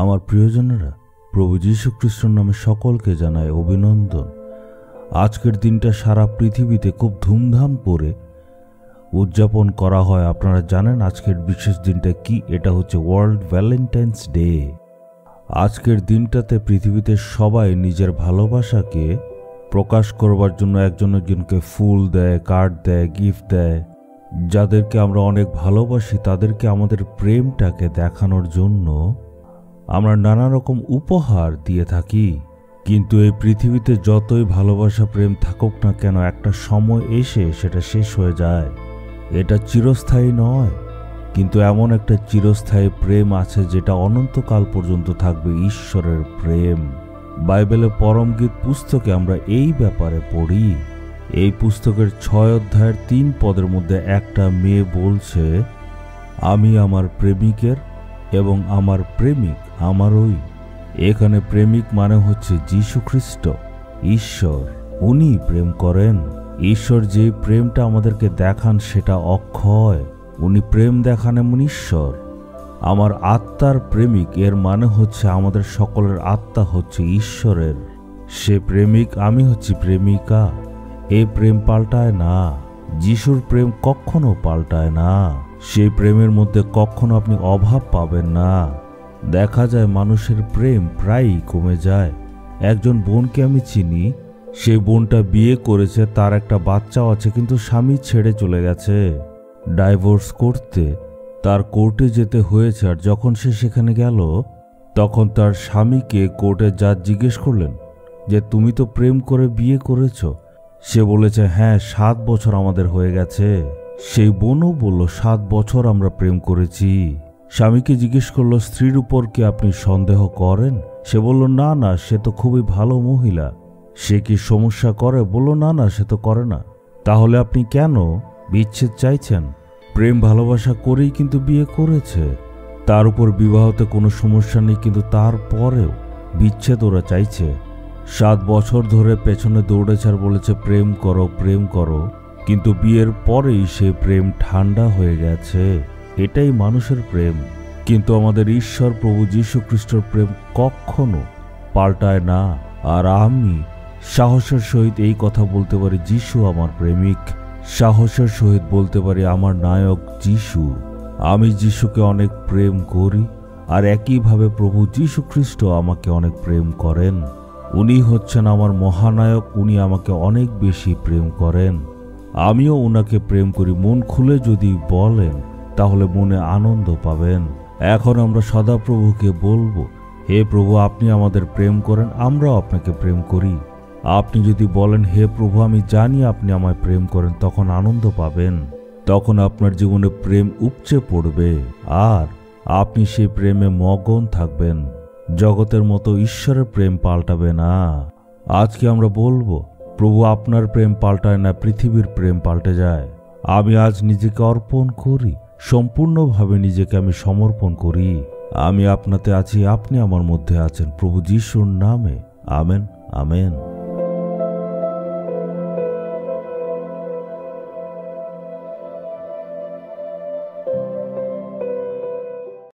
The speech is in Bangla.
আমার প্রিয়জনেরা, প্রভু যীশু খ্রিস্টের নামে সকলকে জানায় অভিনন্দন। আজকের দিনটা সারা পৃথিবীতে খুব ধুমধাম করে উদযাপন করা হয়। আপনারা জানেন আজকের বিশেষ দিনটা কি? এটা হচ্ছে ওয়ার্ল্ড ভ্যালেন্টাইন্স ডে। আজকের দিনটাতে পৃথিবীতে সবাই নিজের ভালোবাসাকে প্রকাশ করবার জন্য একজন একজনকে ফুল দেয়, কার্ড দেয়, গিফট দেয়। যাদেরকে আমরা অনেক ভালোবাসি তাদেরকে আমাদের প্রেমটাকে দেখানোর জন্য আমরা নানা রকম উপহার দিয়ে থাকি। কিন্তু এই পৃথিবীতে যতই ভালোবাসা প্রেম থাকুক না কেন, একটা সময় এসে সেটা শেষ হয়ে যায়। এটা চিরস্থায়ী নয়, কিন্তু এমন একটা চিরস্থায়ী প্রেম আছে যেটা অনন্তকাল পর্যন্ত থাকবে, ঈশ্বরের প্রেম। বাইবেলের পরম গীত পুস্তকে আমরা এই ব্যাপারে পড়ি। এই পুস্তকের 6 অধ্যায়ের 3 পদের মধ্যে একটা মেয়ে বলছে, আমি আমার প্রেমিকের এবং আমার প্রেমিক আমারই। এখানে প্রেমিক মানে হচ্ছে যীশু খ্রিস্ট, ঈশ্বর। উনি প্রেম করেন। ঈশ্বর যে প্রেমটা আমাদেরকে দেখান সেটা অক্ষয়। উনি প্রেম দেখান এমন ঈশ্বর। আমার আত্মার প্রেমিক এর মানে হচ্ছে আমাদের সকলের আত্মা হচ্ছে ঈশ্বরের। সে প্রেমিক, আমি হচ্ছি প্রেমিকা। এই প্রেম পাল্টায় না। যিশুর প্রেম কখনো পাল্টায় না। সেই প্রেমের মধ্যে কখনো আপনি অভাব পাবেন না। দেখা যায় মানুষের প্রেম প্রায়ই কমে যায়। একজন বোনকে আমি চিনি, সেই বোনটা বিয়ে করেছে, তার একটা বাচ্চাও আছে, কিন্তু স্বামী ছেড়ে চলে গেছে। ডাইভোর্স করতে তার কোর্টে যেতে হয়েছে। আর যখন সে সেখানে গেল তখন তার স্বামীকে কোর্টের জাজ জিজ্ঞেস করলেন যে তুমি তো প্রেম করে বিয়ে করেছ। সে বলেছে হ্যাঁ, 7 বছর আমাদের হয়ে গেছে। সেই বোনও বলল 7 বছর আমরা প্রেম করেছি। স্বামীকে জিজ্ঞেস করলো স্ত্রীর উপর কি আপনি সন্দেহ করেন? সে বলল না না, সে তো খুবই ভালো মহিলা। সে কি সমস্যা করে? বলল না না, সে তো করে না। তাহলে আপনি কেন বিচ্ছেদ চাইছেন? প্রেম ভালোবাসা করেই কিন্তু বিয়ে করেছে। তার উপর বিবাহতে কোনো সমস্যা নেই, কিন্তু তারপরেও বিচ্ছেদ ওরা চাইছে। 7 বছর ধরে পেছনে দৌড়েছে আর বলেছে প্রেম করো, প্রেম করো, কিন্তু বিয়ের পরেই সে প্রেম ঠান্ডা হয়ে গেছে। এটাই মানুষের প্রেম। কিন্তু আমাদের ঈশ্বর প্রভু যীশু খ্রিস্টের প্রেম কখনো পাল্টায় না। আর আমি সাহসের সহিত এই কথা বলতে পারি, যীশু আমার প্রেমিক। সাহসের সহিত বলতে পারি আমার নায়ক যীশু। আমি যীশুকে অনেক প্রেম করি, আর একইভাবে প্রভু যীশু খ্রিস্ট আমাকে অনেক প্রেম করেন। উনি হচ্ছেন আমার মহানায়ক। উনি আমাকে অনেক বেশি প্রেম করেন। আমিও ওনাকে প্রেম করি। মন খুলে যদি বলেন তাহলে মনে আনন্দ পাবেন। এখন আমরা সদাপ্রভুকে বলবো, হে প্রভু আপনি আমাদের প্রেম করেন, আমরাও আপনাকে প্রেম করি। আপনি যদি বলেন হে প্রভু আমি জানি আপনি আমায় প্রেম করেন, তখন আনন্দ পাবেন। তখন আপনার জীবনে প্রেম উপচে পড়বে আর আপনি সেই প্রেমে মগন থাকবেন। জগতের মতো ঈশ্বরের প্রেম পাল্টাবে না। আজকে আমরা বলবো, প্রভু আপনার প্রেম পাল্টায় না, পৃথিবীর প্রেম পাল্টে যায়। আমি আজ নিজেকে অর্পণ করি, সম্পূর্ণভাবে নিজেকে আমি সমর্পণ করি। আমি আপনাতে আছি, আপনি আমার মধ্যে আছেন। প্রভু যীশুর নামে আমেন, আমেন।